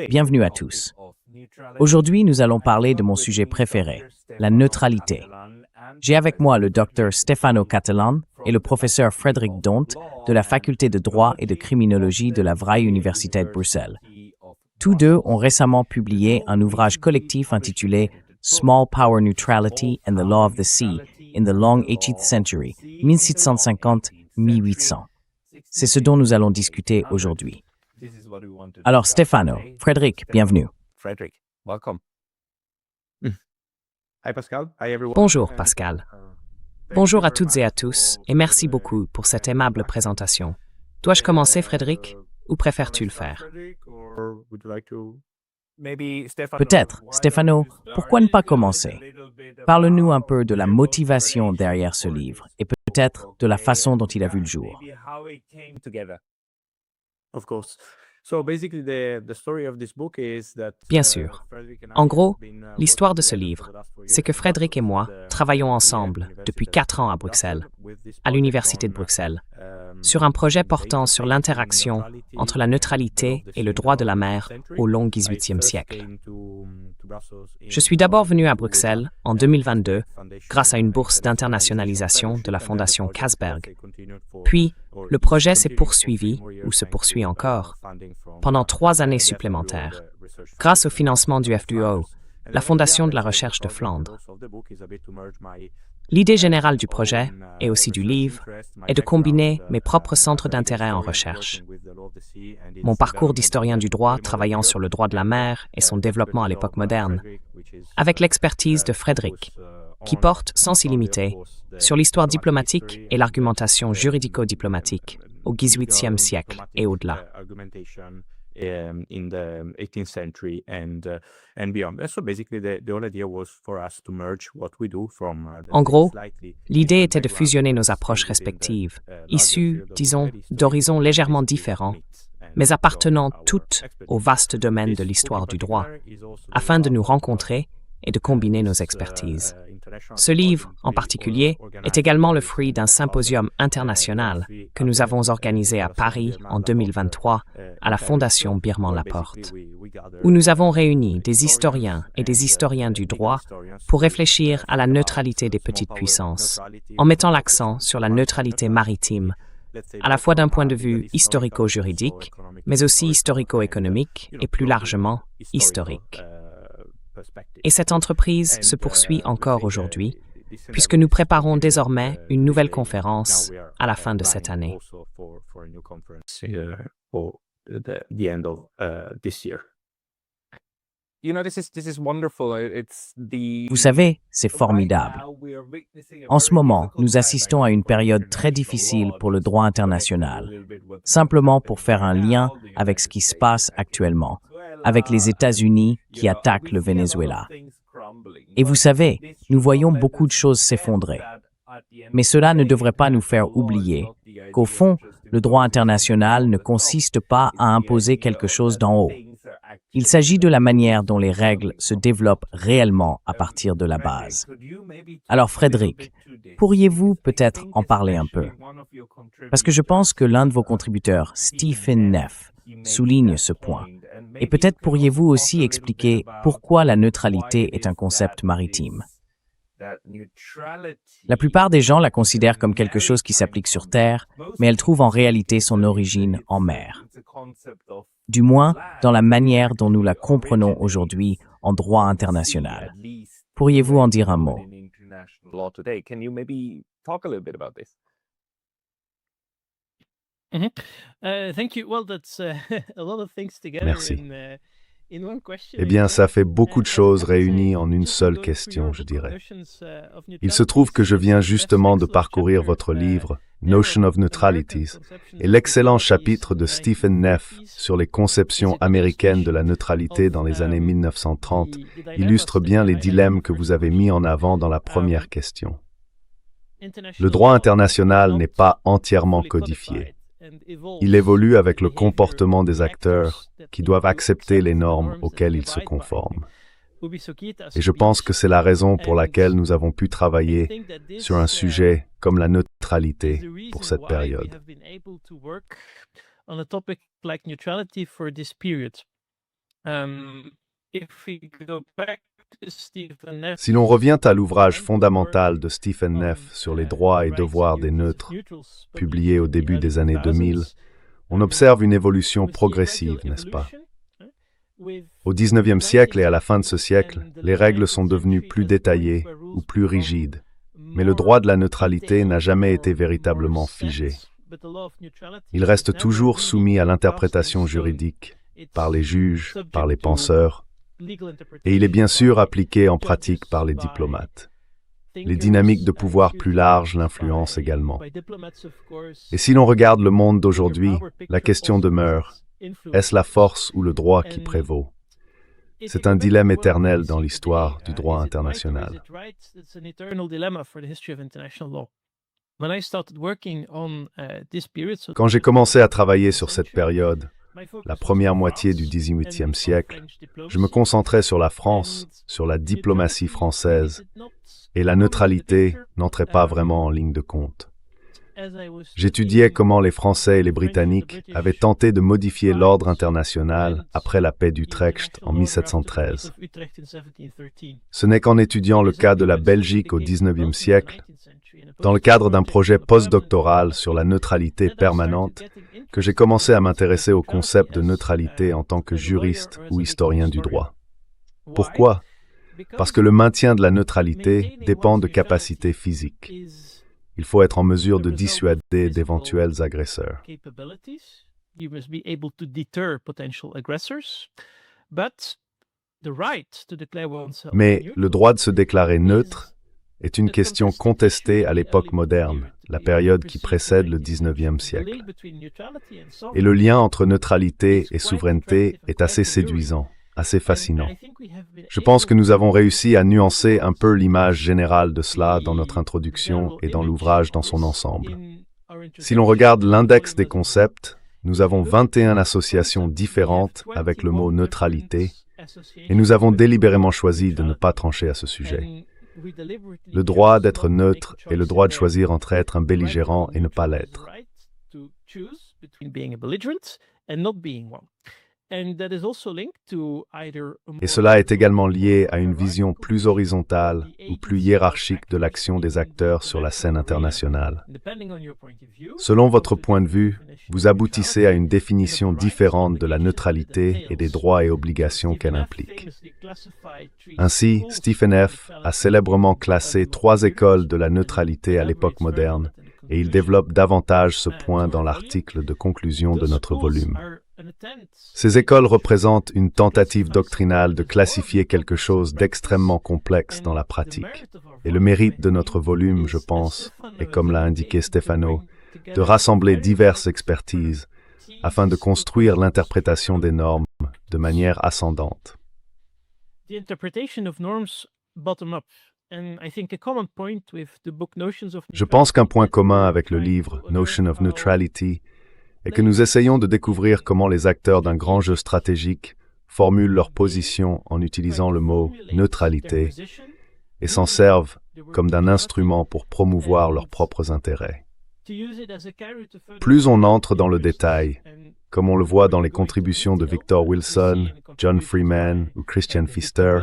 Bienvenue à tous. Aujourd'hui, nous allons parler de mon sujet préféré, la neutralité. J'ai avec moi le Dr Stefano Catalan et le professeur Frédéric Dont de la faculté de droit et de criminologie de la Vrije Universiteit Bruxelles. Tous deux ont récemment publié un ouvrage collectif intitulé Small Power Neutrality and the Law of the Sea in the Long 18th Century, 1750-1800. C'est ce dont nous allons discuter aujourd'hui. Alors Stefano, Frédéric, bienvenue. Frédéric, welcome. Bonjour Pascal. Bonjour à toutes et à tous et merci beaucoup pour cette aimable présentation. Dois-je commencer Frédéric ou préfères-tu le faire? Peut-être, Stefano, pourquoi ne pas commencer? Parle-nous un peu de la motivation derrière ce livre et peut-être de la façon dont il a vu le jour. Bien sûr. En gros, l'histoire de ce livre, c'est que Frédéric et moi travaillons ensemble depuis 4 ans à Bruxelles, à l'Université de Bruxelles, sur un projet portant sur l'interaction entre la neutralité et le droit de la mer au long XVIIIe siècle. Je suis d'abord venu à Bruxelles en 2022 grâce à une bourse d'internationalisation de la Fondation Casberg. Puis, le projet s'est poursuivi, ou se poursuit encore, pendant 3 années supplémentaires, grâce au financement du FDO, la Fondation de la Recherche de Flandre. L'idée générale du projet, et aussi du livre, est de combiner mes propres centres d'intérêt en recherche. Mon parcours d'historien du droit travaillant sur le droit de la mer et son développement à l'époque moderne, avec l'expertise de Frédéric, qui porte, sans illimité, sur l'histoire diplomatique et l'argumentation juridico-diplomatique au XVIIIe siècle et au-delà. In the 18th century and beyond. So basically, the whole idea was for us to merge what we do from. En gros, l'idée était de fusionner nos approches respectives, issues, disons, d'horizons légèrement différents, mais appartenant toutes au vaste domaine de l'histoire du droit, afin de nous rencontrer et de combiner nos expertises. Ce livre, en particulier, est également le fruit d'un symposium international que nous avons organisé à Paris en 2023 à la Fondation Birman-Laporte, où nous avons réuni des historiens et des historiens du droit pour réfléchir à la neutralité des petites puissances, en mettant l'accent sur la neutralité maritime, à la fois d'un point de vue historico-juridique, mais aussi historico-économique et plus largement historique. Et cette entreprise se poursuit encore aujourd'hui, puisque nous préparons désormais une nouvelle conférence à la fin de cette année. Vous savez, c'est formidable. En ce moment, nous assistons à une période très difficile pour le droit international, simplement pour faire un lien avec ce qui se passe actuellement, avec les États-Unis qui attaquent le Venezuela. Et vous savez, nous voyons beaucoup de choses s'effondrer. Mais cela ne devrait pas nous faire oublier qu'au fond, le droit international ne consiste pas à imposer quelque chose d'en haut. Il s'agit de la manière dont les règles se développent réellement à partir de la base. Alors Frédéric, pourriez-vous peut-être en parler un peu? Parce que je pense que l'un de vos contributeurs, Stephen Neff, souligne ce point. Et peut-être pourriez-vous aussi expliquer pourquoi la neutralité est un concept maritime. La plupart des gens la considèrent comme quelque chose qui s'applique sur Terre, mais elle trouve en réalité son origine en mer. Du moins, dans la manière dont nous la comprenons aujourd'hui en droit international. Pourriez-vous en dire un mot? Merci. Eh bien, ça fait beaucoup de choses réunies en une seule question, je dirais. Il se trouve que je viens justement de parcourir votre livre, Notion of Neutralities, et l'excellent chapitre de Stephen Neff sur les conceptions américaines de la neutralité dans les années 1930 illustre bien les dilemmes que vous avez mis en avant dans la première question. Le droit international n'est pas entièrement codifié. Il évolue avec le comportement des acteurs qui doivent accepter les normes auxquelles ils se conforment. Et je pense que c'est la raison pour laquelle nous avons pu travailler sur un sujet comme la neutralité pour cette période. like neutrality for this period. If we go back to Stephen Neff, Si l'on revient à l'ouvrage fondamental de Stephen Neff sur les droits et devoirs des neutres, publié au début des années 2000, on observe une évolution progressive, n'est-ce pas? Au XIXe siècle et à la fin de ce siècle, les règles sont devenues plus détaillées ou plus rigides, mais le droit de la neutralité n'a jamais été véritablement figé. Il reste toujours soumis à l'interprétation juridique, par les juges, par les penseurs, et il est bien sûr appliqué en pratique par les diplomates. Les dynamiques de pouvoir plus larges l'influencent également. Et si l'on regarde le monde d'aujourd'hui, la question demeure, est-ce la force ou le droit qui prévaut? C'est un dilemme éternel dans l'histoire du droit international. Quand j'ai commencé à travailler sur cette période, la première moitié du XVIIIe siècle, je me concentrais sur la France, sur la diplomatie française, et la neutralité n'entrait pas vraiment en ligne de compte. J'étudiais comment les Français et les Britanniques avaient tenté de modifier l'ordre international après la paix d'Utrecht en 1713. Ce n'est qu'en étudiant le cas de la Belgique au XIXe siècle, dans le cadre d'un projet postdoctoral sur la neutralité permanente, que j'ai commencé à m'intéresser au concept de neutralité en tant que juriste ou historien du droit. Pourquoi? Parce que le maintien de la neutralité dépend de capacités physiques. Il faut être en mesure de dissuader d'éventuels agresseurs. Mais le droit de se déclarer neutre est une question contestée à l'époque moderne, la période qui précède le XIXe siècle. Et le lien entre neutralité et souveraineté est assez séduisant, assez fascinant. Je pense que nous avons réussi à nuancer un peu l'image générale de cela dans notre introduction et dans l'ouvrage dans son ensemble. Si l'on regarde l'index des concepts, nous avons 21 associations différentes avec le mot neutralité, et nous avons délibérément choisi de ne pas trancher à ce sujet. Le droit d'être neutre et le droit de choisir entre être un belligérant et ne pas l'être. Et cela est également lié à une vision plus horizontale ou plus hiérarchique de l'action des acteurs sur la scène internationale. Selon votre point de vue, vous aboutissez à une définition différente de la neutralité et des droits et obligations qu'elle implique. Ainsi, Stephen Neff a célèbrement classé 3 écoles de la neutralité à l'époque moderne, et il développe davantage ce point dans l'article de conclusion de notre volume. Ces écoles représentent une tentative doctrinale de classifier quelque chose d'extrêmement complexe dans la pratique. Et le mérite de notre volume, je pense, est, comme l'a indiqué Stefano, de rassembler diverses expertises afin de construire l'interprétation des normes de manière ascendante. Je pense qu'un point commun avec le livre Notion of Neutrality est que nous essayons de découvrir comment les acteurs d'un grand jeu stratégique formulent leur position en utilisant le mot « neutralité » et s'en servent comme d'un instrument pour promouvoir leurs propres intérêts. Plus on entre dans le détail, comme on le voit dans les contributions de Victor Wilson, John Freeman ou Christian Pfister,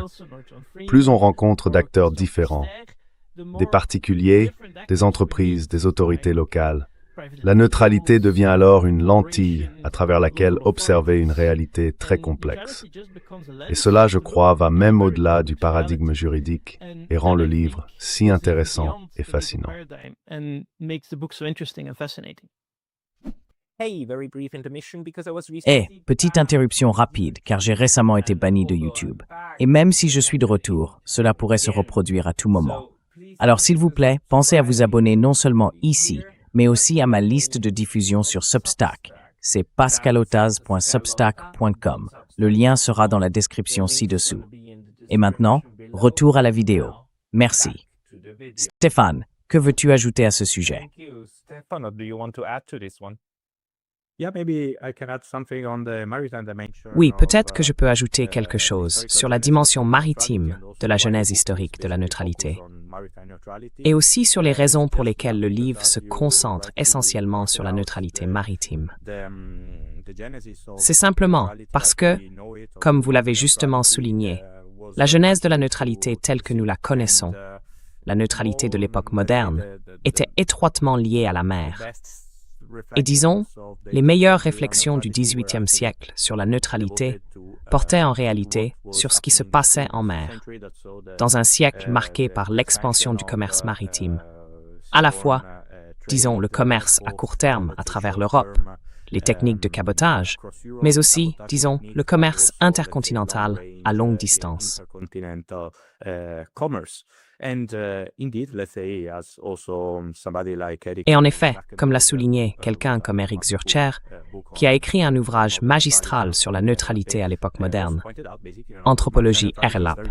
plus on rencontre d'acteurs différents, des particuliers, des entreprises, des autorités locales. La neutralité devient alors une lentille à travers laquelle observer une réalité très complexe. Et cela, je crois, va même au-delà du paradigme juridique et rend le livre si intéressant et fascinant. Petite interruption rapide, car j'ai récemment été banni de YouTube. Et même si je suis de retour, cela pourrait se reproduire à tout moment. Alors s'il vous plaît, pensez à vous abonner non seulement ici, mais aussi à ma liste de diffusion sur Substack. C'est pascalotaz.substack.com. Le lien sera dans la description ci-dessous. Et maintenant, retour à la vidéo. Merci. Stéphane, que veux-tu ajouter à ce sujet? Oui, peut-être que je peux ajouter quelque chose sur la dimension maritime de la genèse historique de la neutralité, et aussi sur les raisons pour lesquelles le livre se concentre essentiellement sur la neutralité maritime. C'est simplement parce que, comme vous l'avez justement souligné, la genèse de la neutralité telle que nous la connaissons, la neutralité de l'époque moderne, était étroitement liée à la mer. Et disons, les meilleures réflexions du XVIIIe siècle sur la neutralité portaient en réalité sur ce qui se passait en mer, dans un siècle marqué par l'expansion du commerce maritime. À la fois, disons, le commerce à court terme à travers l'Europe, les techniques de cabotage, mais aussi, disons, le commerce intercontinental à longue distance. Et en effet, comme l'a souligné quelqu'un comme Eric Zurcher, qui a écrit un ouvrage magistral sur la neutralité à l'époque moderne, Anthropologie RLAP.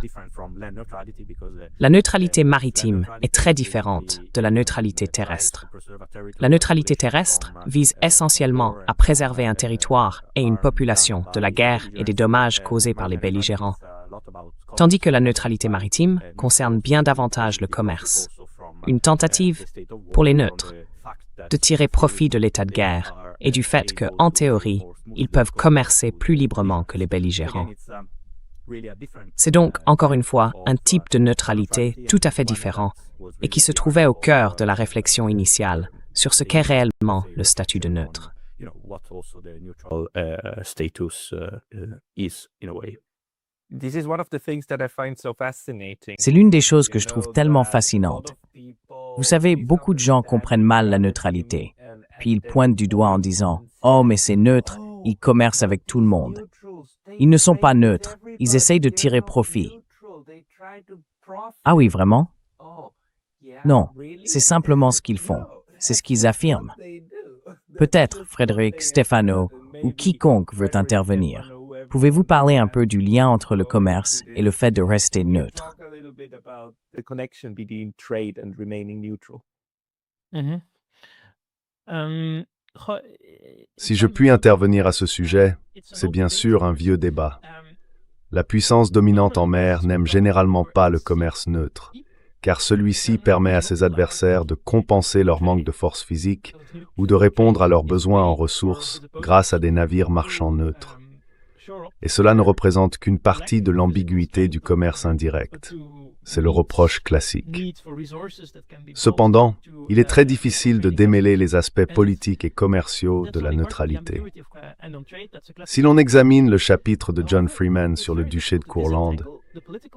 La neutralité maritime est très différente de la neutralité terrestre. La neutralité terrestre vise essentiellement à préserver un territoire et une population de la guerre et des dommages causés par les belligérants, tandis que la neutralité maritime concerne bien davantage le commerce, une tentative, pour les neutres, de tirer profit de l'état de guerre et du fait que, en théorie, ils peuvent commercer plus librement que les belligérants. C'est donc, encore une fois, un type de neutralité tout à fait différent et qui se trouvait au cœur de la réflexion initiale sur ce qu'est réellement le statut de neutre. C'est l'une des choses que je trouve tellement fascinantes. Vous savez, beaucoup de gens comprennent mal la neutralité, puis ils pointent du doigt en disant « Oh, mais c'est neutre, ils commercent avec tout le monde. » Ils ne sont pas neutres, ils essayent de tirer profit. Ah oui, vraiment? Non, c'est simplement ce qu'ils font, c'est ce qu'ils affirment. Peut-être Frédéric, Stefano ou quiconque veut intervenir. Pouvez-vous parler un peu du lien entre le commerce et le fait de rester neutre? Si je puis intervenir à ce sujet, c'est bien sûr un vieux débat. La puissance dominante en mer n'aime généralement pas le commerce neutre, car celui-ci permet à ses adversaires de compenser leur manque de force physique ou de répondre à leurs besoins en ressources grâce à des navires marchands neutres. Et cela ne représente qu'une partie de l'ambiguïté du commerce indirect. C'est le reproche classique. Cependant, il est très difficile de démêler les aspects politiques et commerciaux de la neutralité. Si l'on examine le chapitre de John Freeman sur le duché de Courlande,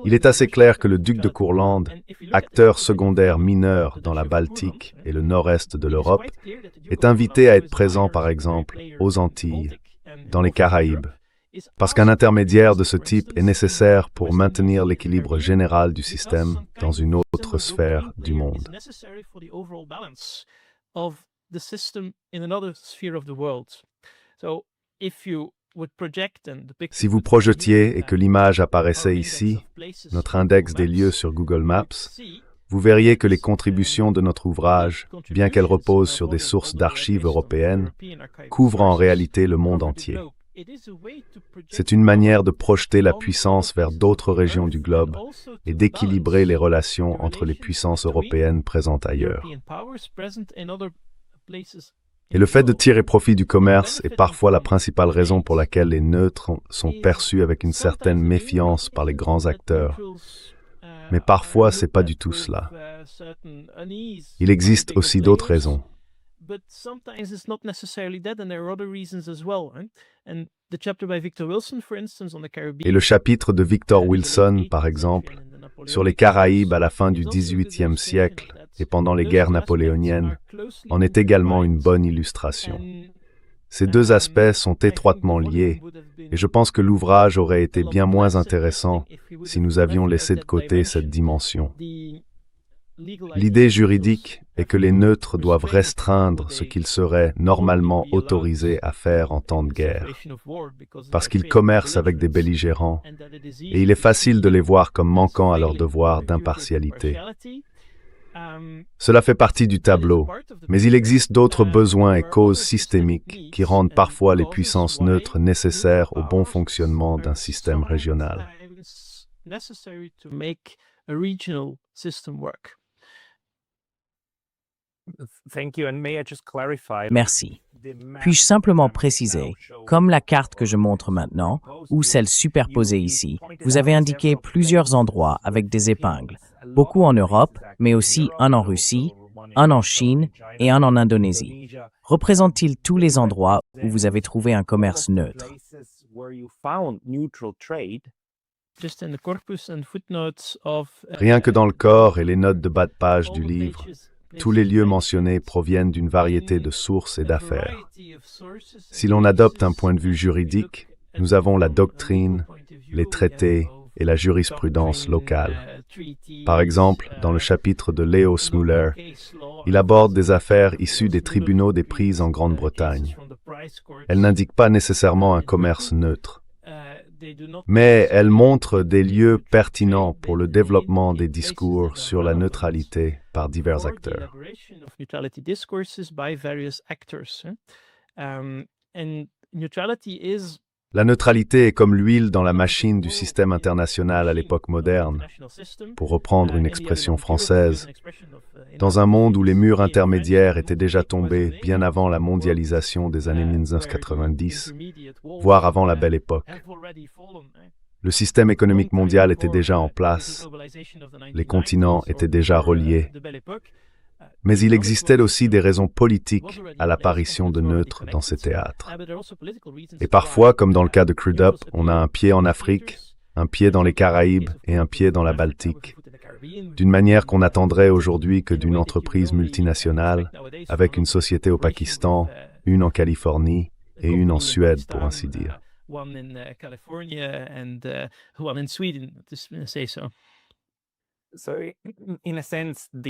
il est assez clair que le duc de Courlande, acteur secondaire mineur dans la Baltique et le nord-est de l'Europe, est invité à être présent, par exemple, aux Antilles, dans les Caraïbes, parce qu'un intermédiaire de ce type est nécessaire pour maintenir l'équilibre général du système dans une autre sphère du monde. Si vous projetiez et que l'image apparaissait ici, notre index des lieux sur Google Maps, vous verriez que les contributions de notre ouvrage, bien qu'elles reposent sur des sources d'archives européennes, couvrent en réalité le monde entier. C'est une manière de projeter la puissance vers d'autres régions du globe et d'équilibrer les relations entre les puissances européennes présentes ailleurs. Et le fait de tirer profit du commerce est parfois la principale raison pour laquelle les neutres sont perçus avec une certaine méfiance par les grands acteurs. Mais parfois, c'est pas du tout cela. Il existe aussi d'autres raisons. Et le chapitre de Victor Wilson, par exemple, sur les Caraïbes à la fin du XVIIIe siècle et pendant les guerres napoléoniennes, en est également une bonne illustration. Ces deux aspects sont étroitement liés, et je pense que l'ouvrage aurait été bien moins intéressant si nous avions laissé de côté cette dimension. L'idée juridique est que les neutres doivent restreindre ce qu'ils seraient normalement autorisés à faire en temps de guerre, parce qu'ils commercent avec des belligérants, et il est facile de les voir comme manquant à leur devoir d'impartialité. Cela fait partie du tableau, mais il existe d'autres besoins et causes systémiques qui rendent parfois les puissances neutres nécessaires au bon fonctionnement d'un système régional. Merci. Puis-je simplement préciser, comme la carte que je montre maintenant, ou celle superposée ici, vous avez indiqué plusieurs endroits avec des épingles, beaucoup en Europe, mais aussi un en Russie, un en Chine et un en Indonésie. Représentent-ils tous les endroits où vous avez trouvé un commerce neutre? Rien que dans le corps et les notes de bas de page du livre, tous les lieux mentionnés proviennent d'une variété de sources et d'affaires. Si l'on adopte un point de vue juridique, nous avons la doctrine, les traités et la jurisprudence locale. Par exemple, dans le chapitre de Leo Smuller, il aborde des affaires issues des tribunaux des prises en Grande-Bretagne. Elle n'indique pas nécessairement un commerce neutre, mais elle montre des lieux pertinents pour le développement des discours sur la neutralité par divers acteurs. La neutralité est comme l'huile dans la machine du système international à l'époque moderne, pour reprendre une expression française, dans un monde où les murs intermédiaires étaient déjà tombés bien avant la mondialisation des années 1990, voire avant la Belle Époque. Le système économique mondial était déjà en place, les continents étaient déjà reliés, mais il existait aussi des raisons politiques à l'apparition de neutres dans ces théâtres. Et parfois, comme dans le cas de Crudup, on a un pied en Afrique, un pied dans les Caraïbes et un pied dans la Baltique, d'une manière qu'on attendrait aujourd'hui que d'une entreprise multinationale, avec une société au Pakistan, une en Californie et une en Suède, pour ainsi dire.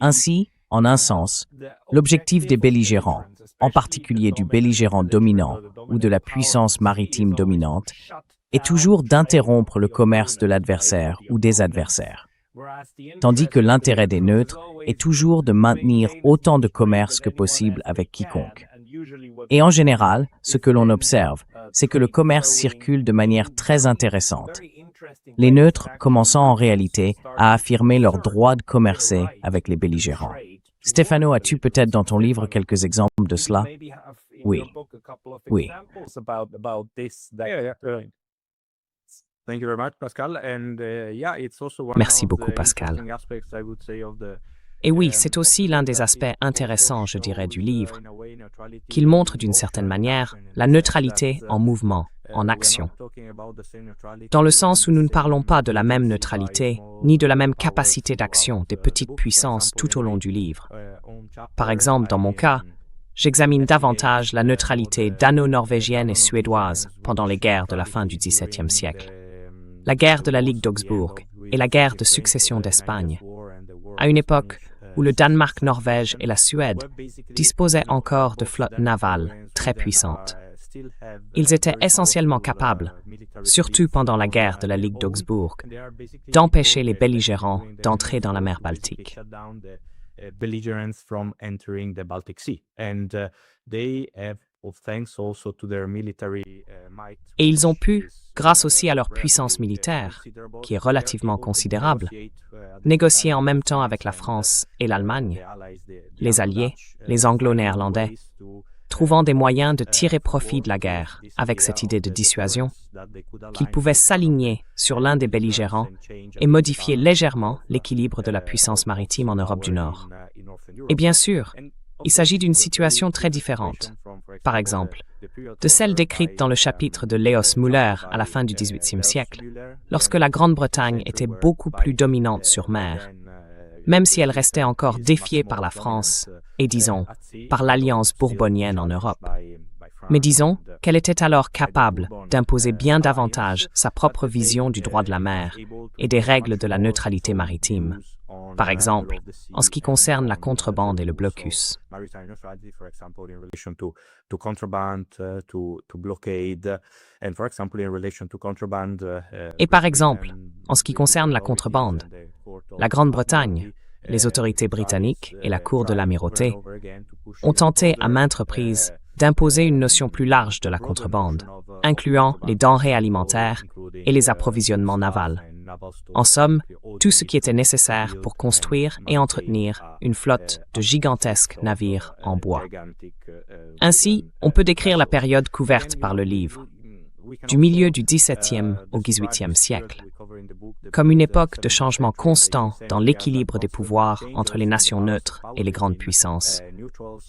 Ainsi, en un sens, l'objectif des belligérants, en particulier du belligérant dominant ou de la puissance maritime dominante, est toujours d'interrompre le commerce de l'adversaire ou des adversaires, tandis que l'intérêt des neutres est toujours de maintenir autant de commerce que possible avec quiconque. Et en général, ce que l'on observe, c'est que le commerce circule de manière très intéressante, les neutres commençant en réalité à affirmer leur droit de commercer avec les belligérants. Stefano, as-tu peut-être dans ton livre quelques exemples de cela? Oui. Oui. Merci beaucoup, Pascal. Et oui, c'est aussi l'un des aspects intéressants, je dirais, du livre, qu'il montre d'une certaine manière la neutralité en mouvement, en action. Dans le sens où nous ne parlons pas de la même neutralité, ni de la même capacité d'action des petites puissances tout au long du livre. Par exemple, dans mon cas, j'examine davantage la neutralité dano-norvégienne et suédoise pendant les guerres de la fin du XVIIe siècle, la guerre de la Ligue d'Augsbourg et la guerre de succession d'Espagne, à une époque où le Danemark, Norvège et la Suède disposaient encore de flottes navales très puissantes. Ils étaient essentiellement capables, surtout pendant la guerre de la Ligue d'Augsbourg, d'empêcher les belligérants d'entrer dans la mer Baltique. Et ils ont pu, grâce aussi à leur puissance militaire, qui est relativement considérable, négocier en même temps avec la France et l'Allemagne, les Alliés, les Anglo-Néerlandais, trouvant des moyens de tirer profit de la guerre avec cette idée de dissuasion, qu'ils pouvaient s'aligner sur l'un des belligérants et modifier légèrement l'équilibre de la puissance maritime en Europe du Nord. Et bien sûr, il s'agit d'une situation très différente, par exemple, de celle décrite dans le chapitre de Leo Smuller à la fin du XVIIIe siècle, lorsque la Grande-Bretagne était beaucoup plus dominante sur mer, même si elle restait encore défiée par la France et, disons, par l'alliance bourbonienne en Europe. Mais disons qu'elle était alors capable d'imposer bien davantage sa propre vision du droit de la mer et des règles de la neutralité maritime, par exemple, en ce qui concerne la contrebande et le blocus. Et par exemple, en ce qui concerne la contrebande, la Grande-Bretagne, les autorités britanniques et la Cour de l'Amirauté ont tenté à maintes reprises d'imposer une notion plus large de la contrebande, incluant les denrées alimentaires et les approvisionnements navals. En somme, tout ce qui était nécessaire pour construire et entretenir une flotte de gigantesques navires en bois. Ainsi, on peut décrire la période couverte par le livre, du milieu du XVIIe au XVIIIe siècle, comme une époque de changement constant dans l'équilibre des pouvoirs entre les nations neutres et les grandes puissances,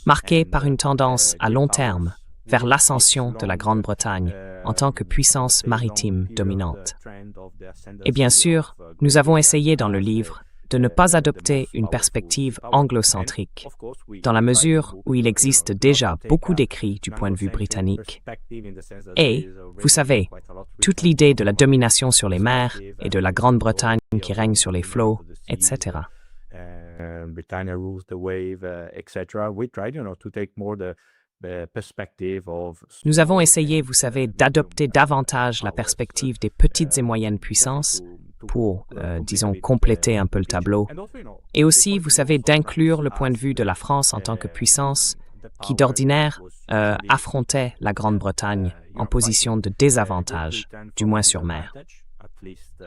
marquée par une tendance à long terme vers l'ascension de la Grande-Bretagne en tant que puissance maritime dominante. Et bien sûr, nous avons essayé dans le livre de ne pas adopter une perspective anglo-centrique, dans la mesure où il existe déjà beaucoup d'écrits du point de vue britannique. Et, vous savez, toute l'idée de la domination sur les mers et de la Grande-Bretagne qui règne sur les flots, etc. Nous avons essayé, vous savez, d'adopter davantage la perspective des petites et moyennes puissances pour, disons, compléter un peu le tableau. Et aussi, vous savez, d'inclure le point de vue de la France en tant que puissance qui, d'ordinaire, affrontait la Grande-Bretagne en position de désavantage, du moins sur mer.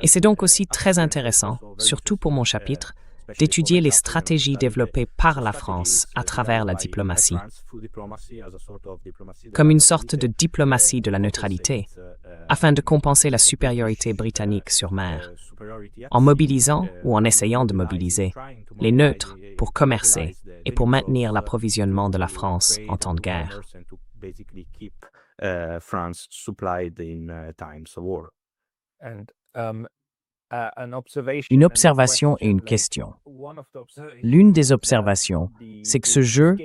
Et c'est donc aussi très intéressant, surtout pour mon chapitre, d'étudier les stratégies développées par la France à travers la diplomatie, comme une sorte de diplomatie de la neutralité, afin de compenser la supériorité britannique sur mer, en mobilisant ou en essayant de mobiliser les neutres pour commercer et pour maintenir l'approvisionnement de la France en temps de guerre. Une observation et une question. L'une des observations, c'est que ce jeu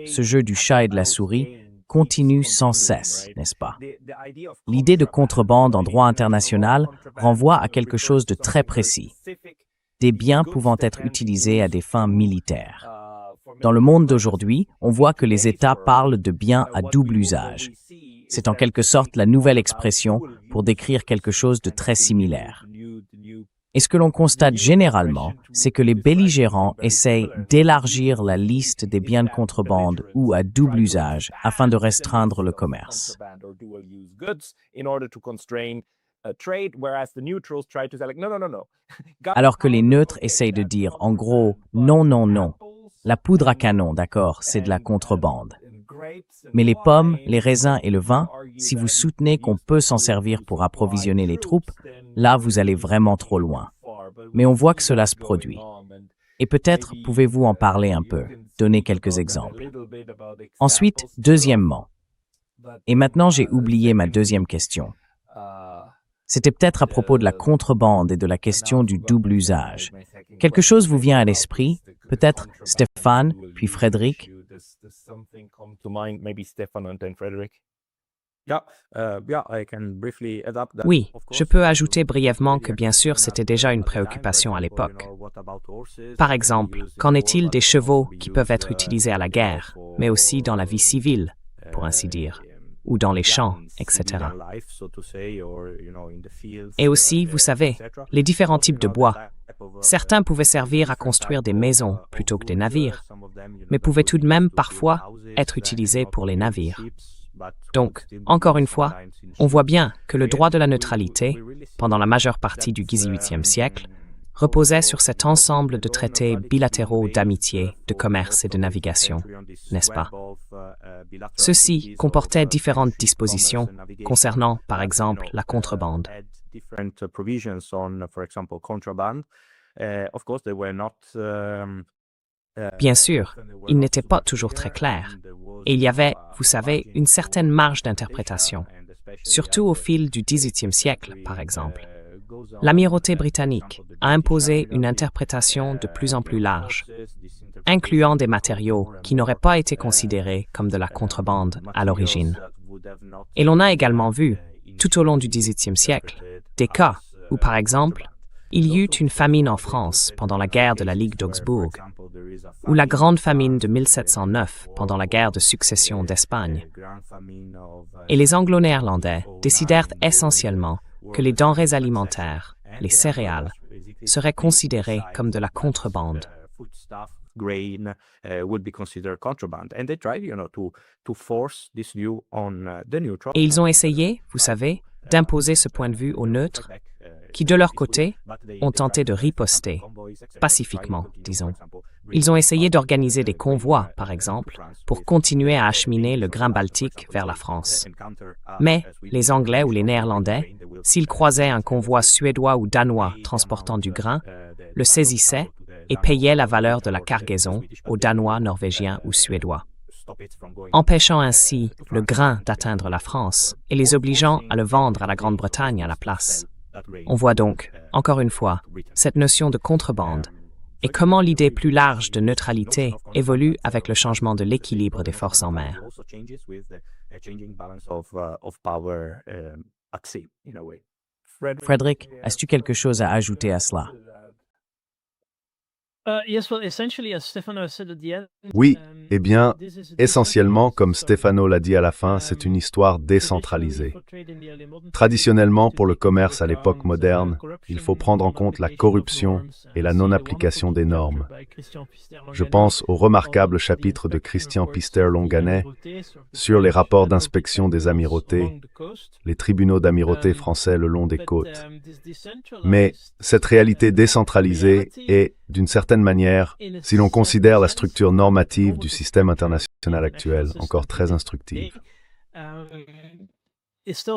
du chat et de la souris, continue sans cesse, n'est-ce pas? L'idée de contrebande en droit international renvoie à quelque chose de très précis, des biens pouvant être utilisés à des fins militaires. Dans le monde d'aujourd'hui, on voit que les États parlent de biens à double usage. C'est en quelque sorte la nouvelle expression pour décrire quelque chose de très similaire. Et ce que l'on constate généralement, c'est que les belligérants essayent d'élargir la liste des biens de contrebande ou à double usage afin de restreindre le commerce. Alors que les neutres essayent de dire, en gros, non, non, non. La poudre à canon, d'accord, c'est de la contrebande. Mais les pommes, les raisins et le vin, si vous soutenez qu'on peut s'en servir pour approvisionner les troupes, là vous allez vraiment trop loin. Mais on voit que cela se produit. Et peut-être pouvez-vous en parler un peu, donner quelques exemples. Ensuite, deuxièmement. Et maintenant j'ai oublié ma deuxième question. C'était peut-être à propos de la contrebande et de la question du double usage. Quelque chose vous vient à l'esprit? Peut-être Stéphane, puis Frédéric? Oui, je peux ajouter brièvement que bien sûr c'était déjà une préoccupation à l'époque. Par exemple, qu'en est-il des chevaux qui peuvent être utilisés à la guerre, mais aussi dans la vie civile, pour ainsi dire, ou dans les champs, etc. Et aussi, vous savez, les différents types de bois. Certains pouvaient servir à construire des maisons plutôt que des navires, mais pouvaient tout de même parfois être utilisés pour les navires. Donc, encore une fois, on voit bien que le droit de la neutralité, pendant la majeure partie du XVIIIe siècle, reposait sur cet ensemble de traités bilatéraux d'amitié, de commerce et de navigation, n'est-ce pas? Ceux-ci comportaient différentes dispositions concernant, par exemple, la contrebande. Bien sûr, il n'était pas toujours très clair, et il y avait, vous savez, une certaine marge d'interprétation, surtout au fil du XVIIIe siècle, par exemple. L'amirauté britannique a imposé une interprétation de plus en plus large, incluant des matériaux qui n'auraient pas été considérés comme de la contrebande à l'origine. Et l'on a également vu, tout au long du XVIIIe siècle, des cas où, par exemple, il y eut une famine en France pendant la guerre de la Ligue d'Augsbourg, ou la grande famine de 1709 pendant la guerre de succession d'Espagne. Et les Anglo-Néerlandais décidèrent essentiellement que les denrées alimentaires, les céréales, seraient considérées comme de la contrebande. Et ils ont essayé, vous savez, d'imposer ce point de vue aux neutres qui de leur côté ont tenté de riposter, pacifiquement, disons. Ils ont essayé d'organiser des convois, par exemple, pour continuer à acheminer le grain baltique vers la France. Mais les Anglais ou les Néerlandais, s'ils croisaient un convoi suédois ou danois transportant du grain, le saisissaient et payaient la valeur de la cargaison aux Danois, Norvégiens ou Suédois, empêchant ainsi le grain d'atteindre la France et les obligeant à le vendre à la Grande-Bretagne à la place. On voit donc, encore une fois, cette notion de contrebande et comment l'idée plus large de neutralité évolue avec le changement de l'équilibre des forces en mer. Frédéric, as-tu quelque chose à ajouter à cela? Oui, eh bien, essentiellement, comme Stefano l'a dit à la fin, c'est une histoire décentralisée. Traditionnellement, pour le commerce à l'époque moderne, il faut prendre en compte la corruption et la non-application des normes. Je pense au remarquable chapitre de Christian Pister-Longanet sur les rapports d'inspection des amirautés, les tribunaux d'amirauté français le long des côtes. Mais cette réalité décentralisée est, d'une certaine manière, si l'on considère la structure normative du système international actuel, encore très instructive. Ce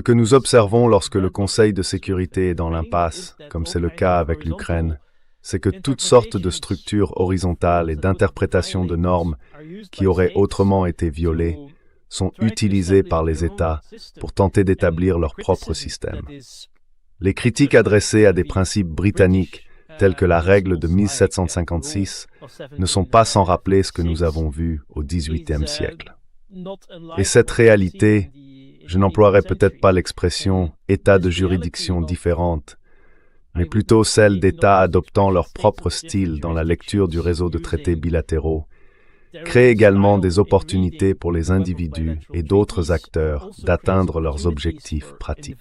que nous observons lorsque le Conseil de sécurité est dans l'impasse, comme c'est le cas avec l'Ukraine, c'est que toutes sortes de structures horizontales et d'interprétations de normes qui auraient autrement été violées sont utilisées par les États pour tenter d'établir leur propre système. Les critiques adressées à des principes britanniques, tels que la règle de 1756, ne sont pas sans rappeler ce que nous avons vu au XVIIIe siècle. Et cette réalité, je n'emploierai peut-être pas l'expression « état de juridiction différente », mais plutôt celle d'États adoptant leur propre style dans la lecture du réseau de traités bilatéraux, crée également des opportunités pour les individus et d'autres acteurs d'atteindre leurs objectifs pratiques.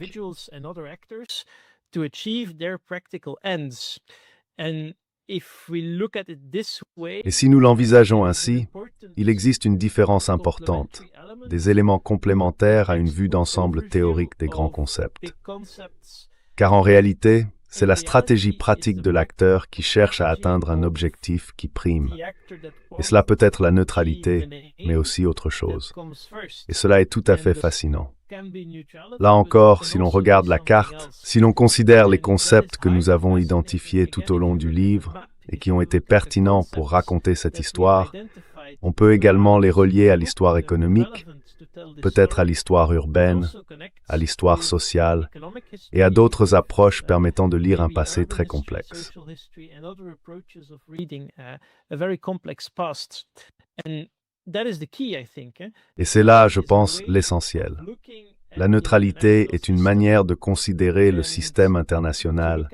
Et si nous l'envisageons ainsi, il existe une différence importante, des éléments complémentaires à une vue d'ensemble théorique des grands concepts. Car en réalité, c'est la stratégie pratique de l'acteur qui cherche à atteindre un objectif qui prime. Et cela peut être la neutralité, mais aussi autre chose. Et cela est tout à fait fascinant. Là encore, si l'on regarde la carte, si l'on considère les concepts que nous avons identifiés tout au long du livre et qui ont été pertinents pour raconter cette histoire, on peut également les relier à l'histoire économique, peut-être à l'histoire urbaine, à l'histoire sociale et à d'autres approches permettant de lire un passé très complexe. Et c'est là, je pense, l'essentiel. La neutralité est une manière de considérer le système international,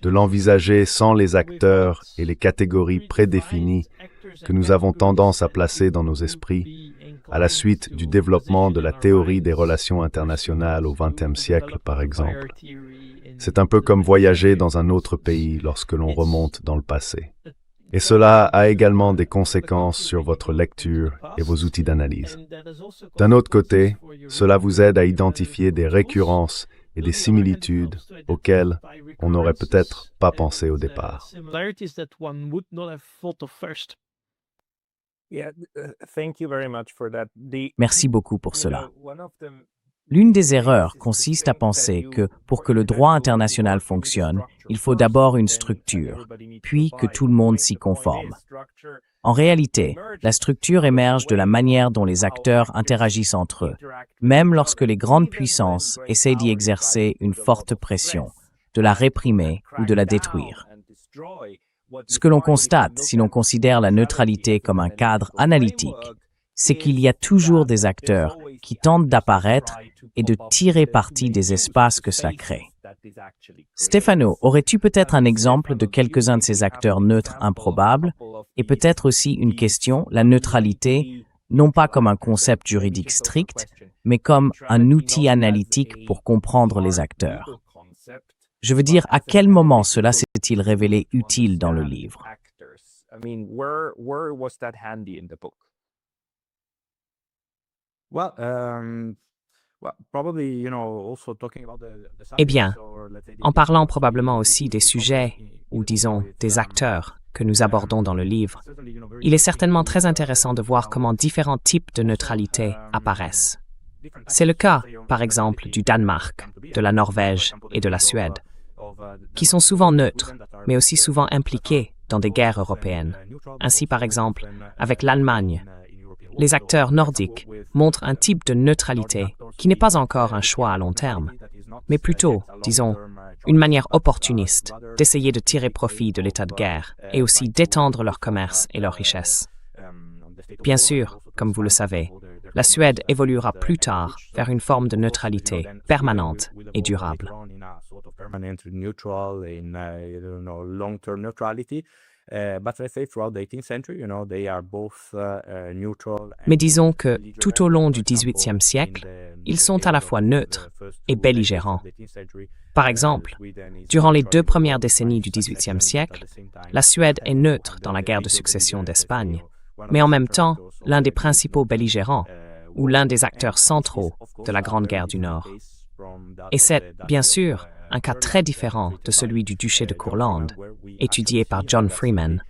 de l'envisager sans les acteurs et les catégories prédéfinies que nous avons tendance à placer dans nos esprits, à la suite du développement de la théorie des relations internationales au XXe siècle, par exemple. C'est un peu comme voyager dans un autre pays lorsque l'on remonte dans le passé. Et cela a également des conséquences sur votre lecture et vos outils d'analyse. D'un autre côté, cela vous aide à identifier des récurrences et des similitudes auxquelles on n'aurait peut-être pas pensé au départ. Merci beaucoup pour cela. L'une des erreurs consiste à penser que pour que le droit international fonctionne, il faut d'abord une structure, puis que tout le monde s'y conforme. En réalité, la structure émerge de la manière dont les acteurs interagissent entre eux, même lorsque les grandes puissances essaient d'y exercer une forte pression, de la réprimer ou de la détruire. Ce que l'on constate si l'on considère la neutralité comme un cadre analytique, c'est qu'il y a toujours des acteurs qui tentent d'apparaître et de tirer parti des espaces que cela crée. Stefano, aurais-tu peut-être un exemple de quelques-uns de ces acteurs neutres improbables et peut-être aussi une question, la neutralité, non pas comme un concept juridique strict, mais comme un outil analytique pour comprendre les acteurs? Je veux dire, à quel moment cela s'est-il révélé utile dans le livre? Eh bien, en parlant probablement aussi des sujets, ou disons des acteurs, que nous abordons dans le livre, il est certainement très intéressant de voir comment différents types de neutralité apparaissent. C'est le cas, par exemple, du Danemark, de la Norvège et de la Suède, qui sont souvent neutres, mais aussi souvent impliqués dans des guerres européennes. Ainsi, par exemple, avec l'Allemagne, les acteurs nordiques montrent un type de neutralité qui n'est pas encore un choix à long terme, mais plutôt, disons, une manière opportuniste d'essayer de tirer profit de l'état de guerre et aussi d'étendre leur commerce et leurs richesses. Bien sûr, comme vous le savez, la Suède évoluera plus tard vers une forme de neutralité permanente et durable. Mais disons que tout au long du XVIIIe siècle, ils sont à la fois neutres et belligérants. Par exemple, durant les 2 premières décennies du XVIIIe siècle, la Suède est neutre dans la guerre de succession d'Espagne, mais en même temps l'un des principaux belligérants ou l'un des acteurs centraux de la Grande Guerre du Nord. Et c'est, bien sûr, un cas très différent de celui du duché de Courlande, étudié par John Freeman,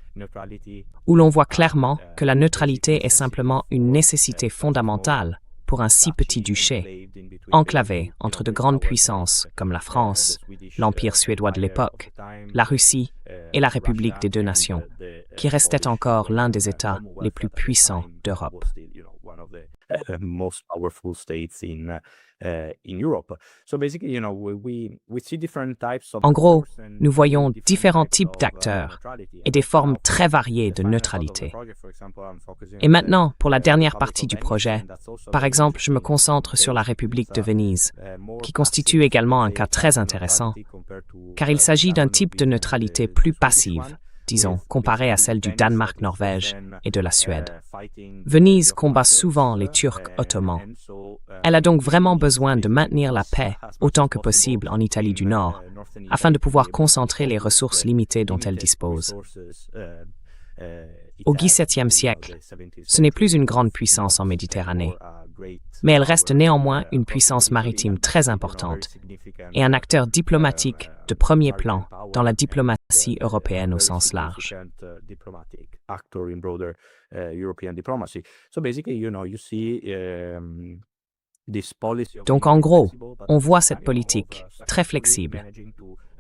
où l'on voit clairement que la neutralité est simplement une nécessité fondamentale pour un si petit duché, enclavé entre de grandes puissances comme la France, l'Empire suédois de l'époque, la Russie et la République des Deux Nations, qui restait encore l'un des États les plus puissants d'Europe. En gros, nous voyons différents types d'acteurs et des formes très variées de neutralité. Et maintenant, pour la dernière partie du projet, par exemple, je me concentre sur la République de Venise, qui constitue également un cas très intéressant, car il s'agit d'un type de neutralité plus passive, disons, comparée à celle du Danemark-Norvège et de la Suède. Venise combat souvent les Turcs ottomans. Elle a donc vraiment besoin de maintenir la paix autant que possible en Italie du Nord, afin de pouvoir concentrer les ressources limitées dont elle dispose. Au XVIIe siècle, ce n'est plus une grande puissance en Méditerranée, mais elle reste néanmoins une puissance maritime très importante et un acteur diplomatique de premier plan dans la diplomatie européenne au sens large. Donc en gros, on voit cette politique très flexible,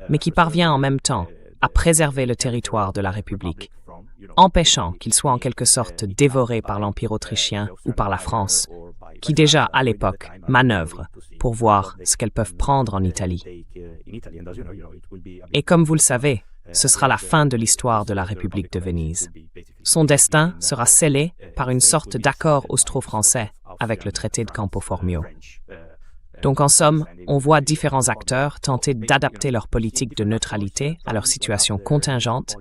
mais qui parvient en même temps à préserver le territoire de la République, empêchant qu'il soit en quelque sorte dévoré par l'Empire autrichien ou par la France, qui déjà à l'époque manœuvrent pour voir ce qu'elles peuvent prendre en Italie. Et comme vous le savez, ce sera la fin de l'histoire de la République de Venise. Son destin sera scellé par une sorte d'accord austro-français avec le traité de Campo Formio. Donc en somme, on voit différents acteurs tenter d'adapter leur politique de neutralité à leur situation contingente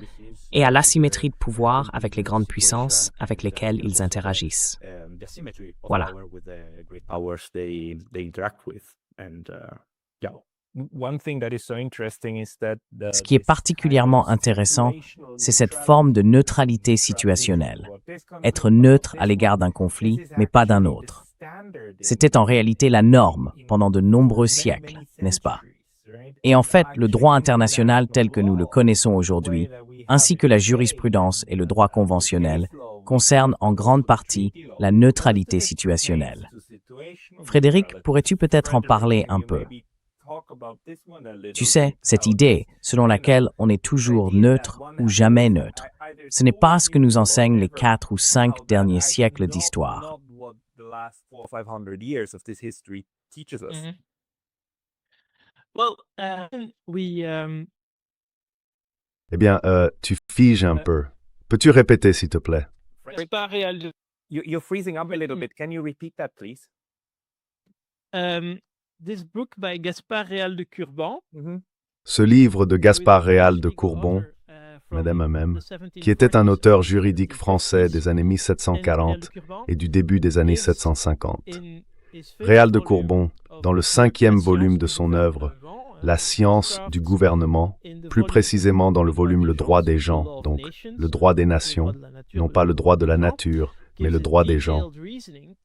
et à l'asymétrie de pouvoir avec les grandes puissances avec lesquelles ils interagissent. Voilà. Ce qui est particulièrement intéressant, c'est cette forme de neutralité situationnelle. Être neutre à l'égard d'un conflit, mais pas d'un autre. C'était en réalité la norme pendant de nombreux siècles, n'est-ce pas? Et en fait, le droit international tel que nous le connaissons aujourd'hui, ainsi que la jurisprudence et le droit conventionnel, concernent en grande partie la neutralité situationnelle. Frédéric, pourrais-tu peut-être en parler un peu? Tu sais, cette idée selon laquelle on est toujours neutre ou jamais neutre, ce n'est pas ce que nous enseignent les 4 ou 5 derniers siècles d'histoire. Eh bien, tu figes un peu. Peux-tu répéter, s'il te plaît? You're freezing up a little bit. Can you repeat that, please? This book by Gaspard Réal de Courbon. Ce livre de Gaspard Réal de Courbon, Madame même, qui était un auteur juridique français des années 1740 et du début des années 750. Réal de Courbon, dans le 5e volume de son œuvre, La science du gouvernement, plus précisément dans le volume Le droit des gens, donc le droit des nations, non pas le droit de la nature, mais le droit des gens,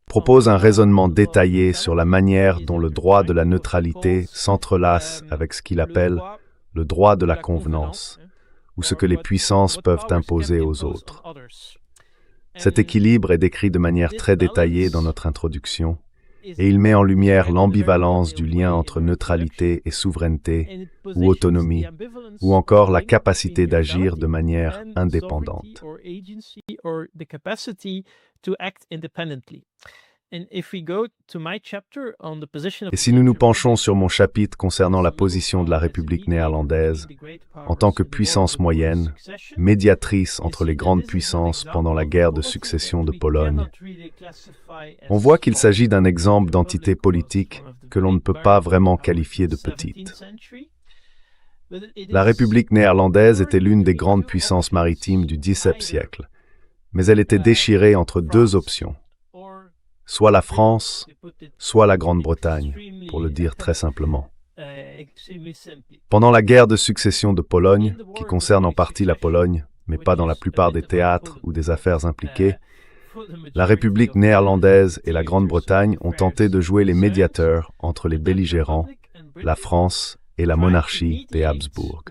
propose un raisonnement détaillé sur la manière dont le droit de la neutralité s'entrelace avec ce qu'il appelle le droit de la convenance, ou ce que les puissances peuvent imposer aux autres. Cet équilibre est décrit de manière très détaillée dans notre introduction, et il met en lumière l'ambivalence du lien entre neutralité et souveraineté, ou autonomie, ou encore la capacité d'agir de manière indépendante. Et si nous nous penchons sur mon chapitre concernant la position de la République néerlandaise, en tant que puissance moyenne, médiatrice entre les grandes puissances pendant la guerre de succession de Pologne, on voit qu'il s'agit d'un exemple d'entité politique que l'on ne peut pas vraiment qualifier de petite. La République néerlandaise était l'une des grandes puissances maritimes du XXe siècle, mais elle était déchirée entre deux options. Soit la France, soit la Grande-Bretagne, pour le dire très simplement. Pendant la guerre de succession de Pologne, qui concerne en partie la Pologne, mais pas dans la plupart des théâtres ou des affaires impliquées, la République néerlandaise et la Grande-Bretagne ont tenté de jouer les médiateurs entre les belligérants, la France et la monarchie des Habsbourg.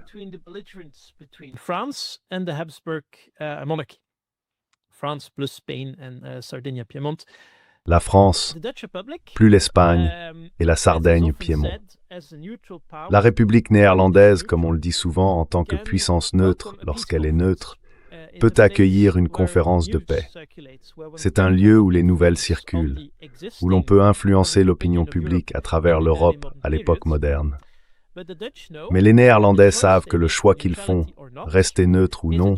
La France, plus l'Espagne et la Sardaigne-Piémont. La République néerlandaise, comme on le dit souvent en tant que puissance neutre lorsqu'elle est neutre, peut accueillir une conférence de paix. C'est un lieu où les nouvelles circulent, où l'on peut influencer l'opinion publique à travers l'Europe à l'époque moderne. Mais les Néerlandais savent que le choix qu'ils font, rester neutre ou non,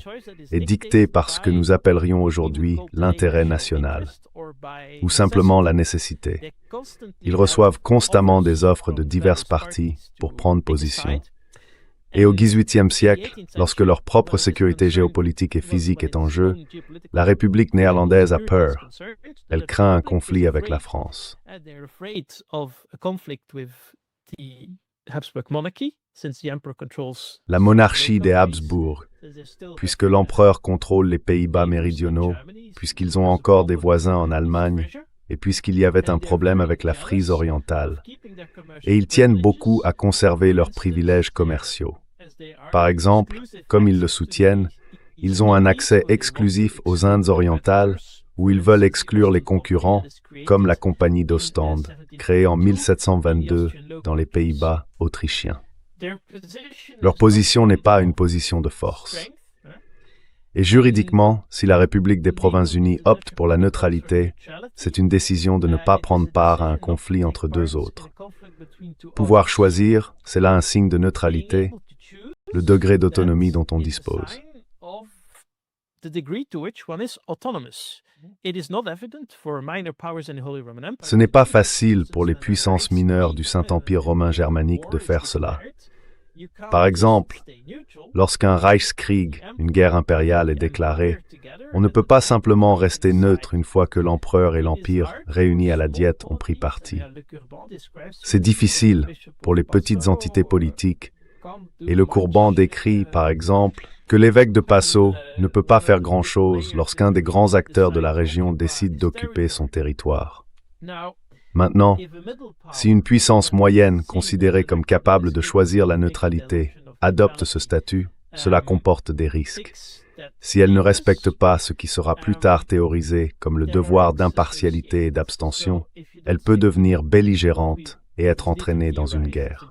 est dicté par ce que nous appellerions aujourd'hui l'intérêt national, ou simplement la nécessité. Ils reçoivent constamment des offres de diverses parties pour prendre position. Et au XVIIIe siècle, lorsque leur propre sécurité géopolitique et physique est en jeu, la République néerlandaise a peur. Elle craint un conflit avec la France. La monarchie des Habsbourg, puisque l'empereur contrôle les Pays-Bas méridionaux, puisqu'ils ont encore des voisins en Allemagne, et puisqu'il y avait un problème avec la Frise orientale. Et ils tiennent beaucoup à conserver leurs privilèges commerciaux. Par exemple, comme ils le soutiennent, ils ont un accès exclusif aux Indes orientales, où ils veulent exclure les concurrents, comme la Compagnie d'Ostende, créée en 1722 dans les Pays-Bas autrichiens. Leur position n'est pas une position de force. Et juridiquement, si la République des Provinces-Unies opte pour la neutralité, c'est une décision de ne pas prendre part à un conflit entre deux autres. Pouvoir choisir, c'est là un signe de neutralité, le degré d'autonomie dont on dispose. Ce n'est pas facile pour les puissances mineures du Saint-Empire romain germanique de faire cela. Par exemple, lorsqu'un Reichskrieg, une guerre impériale, est déclarée, on ne peut pas simplement rester neutre une fois que l'empereur et l'empire, réunis à la diète, ont pris parti. C'est difficile pour les petites entités politiques, et le Courban décrit, par exemple, que l'évêque de Passau ne peut pas faire grand-chose lorsqu'un des grands acteurs de la région décide d'occuper son territoire. Maintenant, si une puissance moyenne, considérée comme capable de choisir la neutralité, adopte ce statut, cela comporte des risques. Si elle ne respecte pas ce qui sera plus tard théorisé comme le devoir d'impartialité et d'abstention, elle peut devenir belligérante et être entraînée dans une guerre.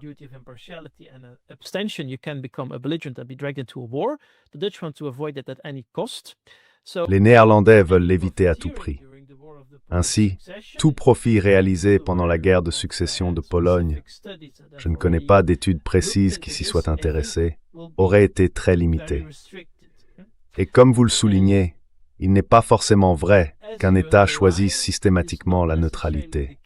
Les Néerlandais veulent l'éviter à tout prix. Ainsi, tout profit réalisé pendant la guerre de succession de Pologne, je ne connais pas d'études précises qui s'y soient intéressées, aurait été très limité. Et comme vous le soulignez, il n'est pas forcément vrai qu'un État choisisse systématiquement la neutralité.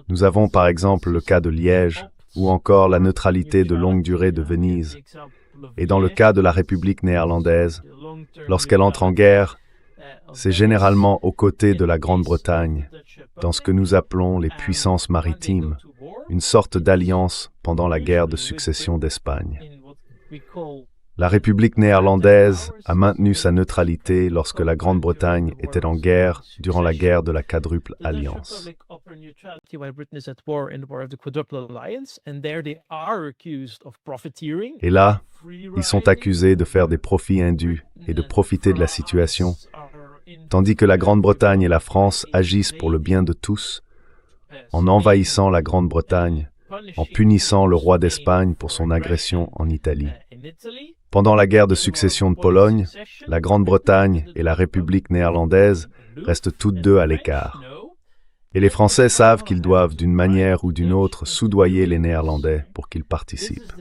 Nous avons par exemple le cas de Liège, ou encore la neutralité de longue durée de Venise. Et dans le cas de la République néerlandaise, lorsqu'elle entre en guerre, c'est généralement aux côtés de la Grande-Bretagne, dans ce que nous appelons les puissances maritimes, une sorte d'alliance pendant la guerre de succession d'Espagne. La République néerlandaise a maintenu sa neutralité lorsque la Grande-Bretagne était en guerre durant la guerre de la Quadruple Alliance. Et là, ils sont accusés de faire des profits indus et de profiter de la situation, tandis que la Grande-Bretagne et la France agissent pour le bien de tous, en envahissant la Grande-Bretagne, en punissant le roi d'Espagne pour son agression en Italie. Pendant la guerre de succession de Pologne, la Grande-Bretagne et la République néerlandaise restent toutes deux à l'écart. Et les Français savent qu'ils doivent, d'une manière ou d'une autre, soudoyer les Néerlandais pour qu'ils participent.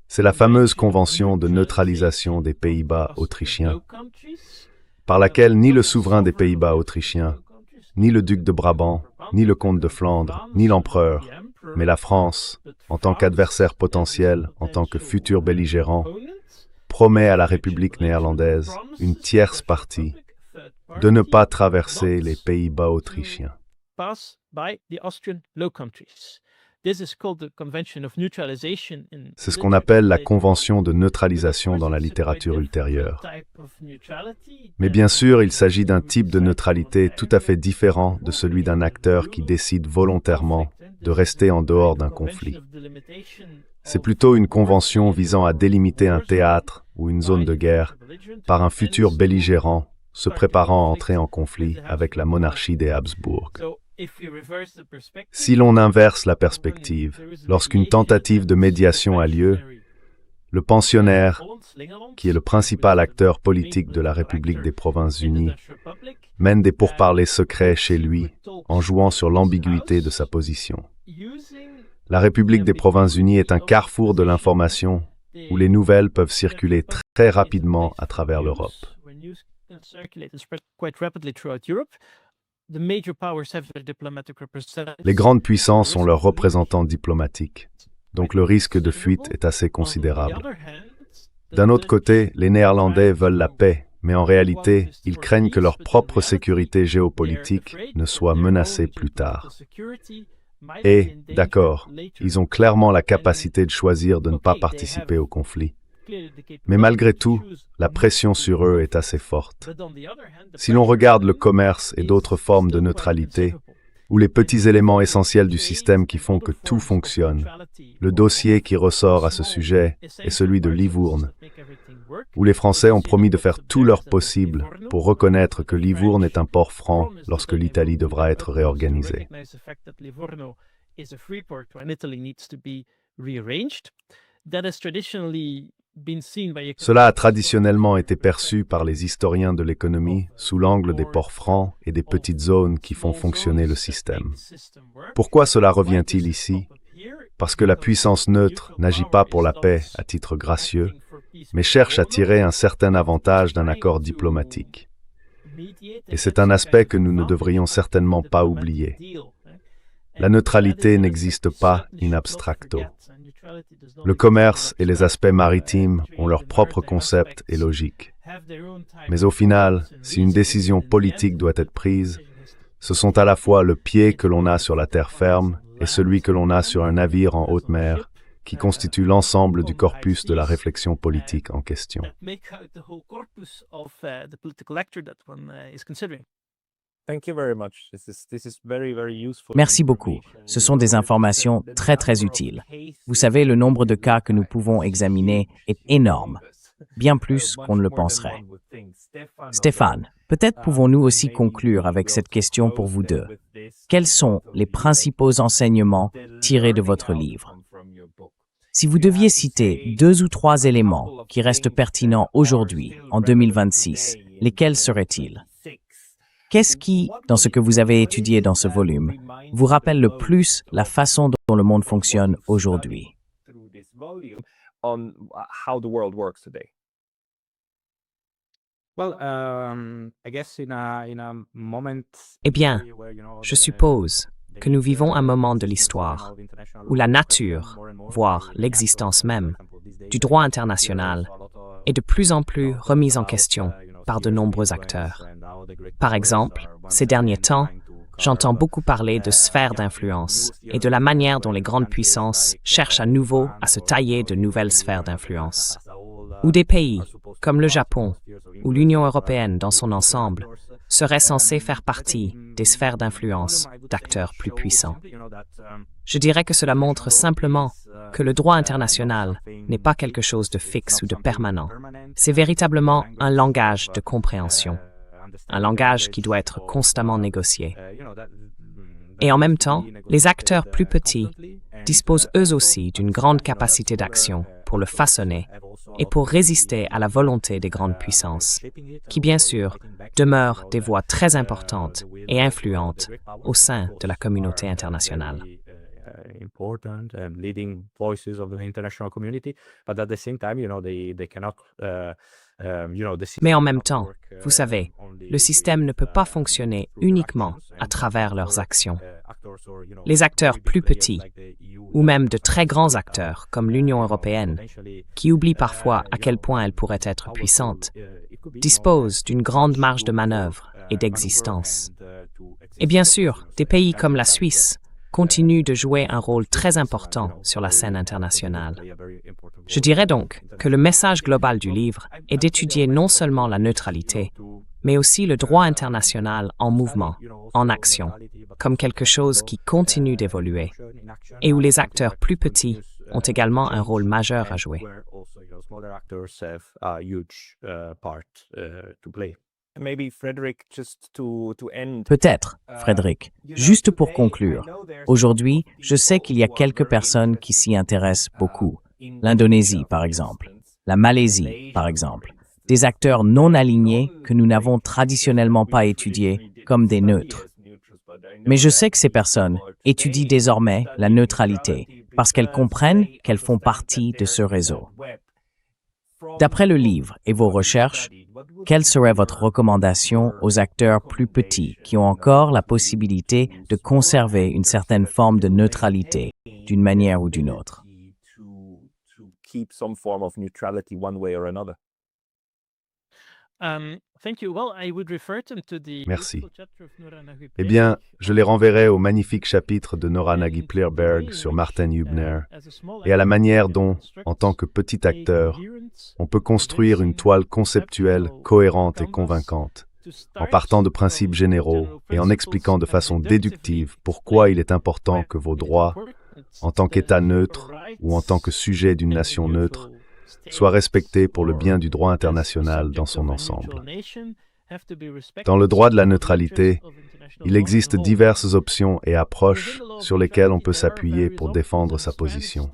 C'est la fameuse convention de neutralisation des Pays-Bas autrichiens, par laquelle ni le souverain des Pays-Bas autrichiens, ni le duc de Brabant, ni le comte de Flandre, ni l'empereur, mais la France, en tant qu'adversaire potentiel, en tant que futur belligérant, promet à la République néerlandaise, une tierce partie, de ne pas traverser les Pays-Bas autrichiens. C'est ce qu'on appelle la convention de neutralisation dans la littérature ultérieure. Mais bien sûr, il s'agit d'un type de neutralité tout à fait différent de celui d'un acteur qui décide volontairement de rester en dehors d'un conflit. C'est plutôt une convention visant à délimiter un théâtre ou une zone de guerre par un futur belligérant se préparant à entrer en conflit avec la monarchie des Habsbourg. Si l'on inverse la perspective, lorsqu'une tentative de médiation a lieu, le pensionnaire, qui est le principal acteur politique de la République des Provinces-Unies, mène des pourparlers secrets chez lui en jouant sur l'ambiguïté de sa position. La République des Provinces-Unies est un carrefour de l'information où les nouvelles peuvent circuler très rapidement à travers l'Europe. Les grandes puissances ont leurs représentants diplomatiques, donc le risque de fuite est assez considérable. D'un autre côté, les Néerlandais veulent la paix, mais en réalité, ils craignent que leur propre sécurité géopolitique ne soit menacée plus tard. Et, d'accord, ils ont clairement la capacité de choisir de ne pas participer au conflit. Mais malgré tout, la pression sur eux est assez forte. Si l'on regarde le commerce et d'autres formes de neutralité, ou les petits éléments essentiels du système qui font que tout fonctionne, le dossier qui ressort à ce sujet est celui de Livourne, où les Français ont promis de faire tout leur possible pour reconnaître que Livourne est un port franc lorsque l'Italie devra être réorganisée. Cela a traditionnellement été perçu par les historiens de l'économie sous l'angle des ports francs et des petites zones qui font fonctionner le système. Pourquoi cela revient-il ici? Parce que la puissance neutre n'agit pas pour la paix à titre gracieux, mais cherche à tirer un certain avantage d'un accord diplomatique. Et c'est un aspect que nous ne devrions certainement pas oublier. La neutralité n'existe pas in abstracto. Le commerce et les aspects maritimes ont leur propre concept et logique. Mais au final, si une décision politique doit être prise, ce sont à la fois le pied que l'on a sur la terre ferme et celui que l'on a sur un navire en haute mer, qui constituent l'ensemble du corpus de la réflexion politique en question. Merci beaucoup. Ce sont des informations très utiles. Vous savez, le nombre de cas que nous pouvons examiner est énorme, bien plus qu'on ne le penserait. Stéphane, peut-être pouvons-nous aussi conclure avec cette question pour vous deux. Quels sont les principaux enseignements tirés de votre livre? Si vous deviez citer 2 ou 3 éléments qui restent pertinents aujourd'hui, en 2026, lesquels seraient-ils? Qu'est-ce qui, dans ce que vous avez étudié dans ce volume, vous rappelle le plus la façon dont le monde fonctionne aujourd'hui? Eh bien, je suppose que nous vivons un moment de l'histoire où la nature, voire l'existence même, du droit international est de plus en plus remise en question par de nombreux acteurs. Par exemple, ces derniers temps, j'entends beaucoup parler de sphères d'influence et de la manière dont les grandes puissances cherchent à nouveau à se tailler de nouvelles sphères d'influence. où des pays, comme le Japon ou l'Union européenne dans son ensemble, seraient censés faire partie des sphères d'influence d'acteurs plus puissants. Je dirais que cela montre simplement que le droit international n'est pas quelque chose de fixe ou de permanent. C'est véritablement un langage de compréhension, un langage qui doit être constamment négocié. Et en même temps, les acteurs plus petits disposent eux aussi d'une grande capacité d'action pour le façonner et pour résister à la volonté des grandes puissances, qui bien sûr demeurent des voix très importantes et influentes au sein de la communauté internationale. Important and leading voices of the international community, but at the same time, they cannot, Mais en même temps, vous savez, le système ne peut pas fonctionner uniquement à travers leurs actions. Les acteurs plus petits, ou même de très grands acteurs comme l'Union européenne, qui oublient parfois à quel point elle pourrait être puissante, disposent d'une grande marge de manœuvre et d'existence. Et bien sûr, des pays comme la Suisse continue de jouer un rôle très important sur la scène internationale. Je dirais donc que le message global du livre est d'étudier non seulement la neutralité, mais aussi le droit international en mouvement, en action, comme quelque chose qui continue d'évoluer, et où les acteurs plus petits ont également un rôle majeur à jouer. Peut-être, Frédéric, juste pour conclure. Aujourd'hui, je sais qu'il y a quelques personnes qui s'y intéressent beaucoup. L'Indonésie, par exemple. La Malaisie, par exemple. Des acteurs non alignés que nous n'avons traditionnellement pas étudiés comme des neutres. Mais je sais que ces personnes étudient désormais la neutralité parce qu'elles comprennent qu'elles font partie de ce réseau. D'après le livre et vos recherches, quelle serait votre recommandation aux acteurs plus petits qui ont encore la possibilité de conserver une certaine forme de neutralité d'une manière ou d'une autre? Merci. Eh bien, je les renverrai au magnifique chapitre de Nora Nagy-Plierberg sur Martin Hübner et à la manière dont, en tant que petit acteur, on peut construire une toile conceptuelle cohérente et convaincante, en partant de principes généraux et en expliquant de façon déductive pourquoi il est important que vos droits, en tant qu'État neutre ou en tant que sujet d'une nation neutre, soient respectés pour le bien du droit international dans son ensemble. Dans le droit de la neutralité, il existe diverses options et approches sur lesquelles on peut s'appuyer pour défendre sa position.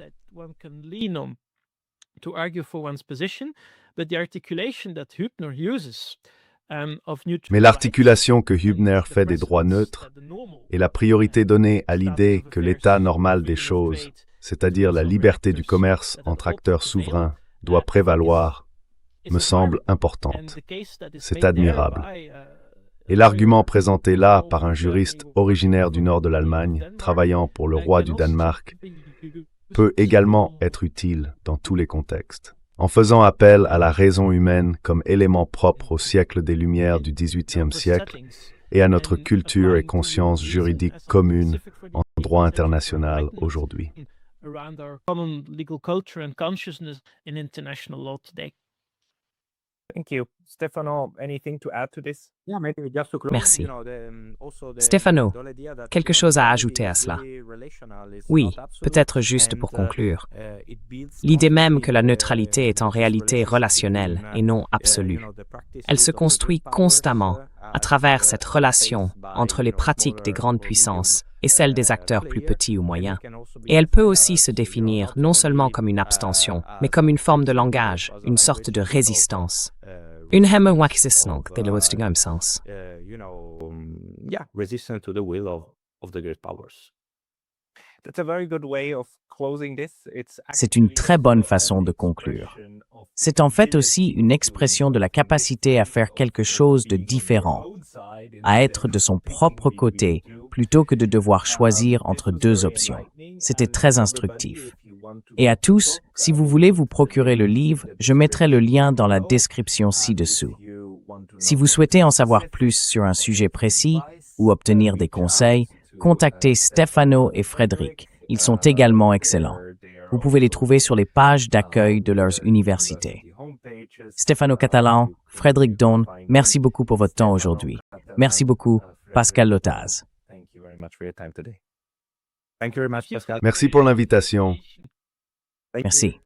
Mais l'articulation que Hübner fait des droits neutres et la priorité donnée à l'idée que l'état normal des choses, c'est-à-dire la liberté du commerce entre acteurs souverains, doit prévaloir, me semble importante. C'est admirable. Et l'argument présenté là par un juriste originaire du nord de l'Allemagne, travaillant pour le roi du Danemark, peut également être utile dans tous les contextes. En faisant appel à la raison humaine comme élément propre au siècle des Lumières du XVIIIe siècle et à notre culture et conscience juridique commune en droit international aujourd'hui. Around our common legal culture and consciousness in international law today. Thank you. Stefano, anything to add to this? Merci. Stefano, quelque chose à ajouter à cela? Oui, peut-être juste pour conclure. L'idée même que la neutralité est en réalité relationnelle et non absolue. Elle se construit constamment à travers cette relation entre les pratiques des grandes puissances et celles des acteurs plus petits ou moyens. Et elle peut aussi se définir non seulement comme une abstention, mais comme une forme de langage, une sorte de résistance. Une hemmewaxisnog, det låter i sens. Resistance to the will of the great powers. That's a very good way of closing this. C'est une très bonne façon de conclure. C'est en fait aussi une expression de la capacité à faire quelque chose de différent, à être de son propre côté plutôt que de devoir choisir entre deux options. C'était très instructif. Et à tous, si vous voulez vous procurer le livre, je mettrai le lien dans la description ci-dessous. Si vous souhaitez en savoir plus sur un sujet précis ou obtenir des conseils, contactez Stefano et Frédéric. Ils sont également excellents. Vous pouvez les trouver sur les pages d'accueil de leurs universités. Stefano Catalan, Frédéric Daune, merci beaucoup pour votre temps aujourd'hui. Merci beaucoup, Pascal Lotaz. Thank you very much, Pascal. Merci pour l'invitation. Thank you. Merci.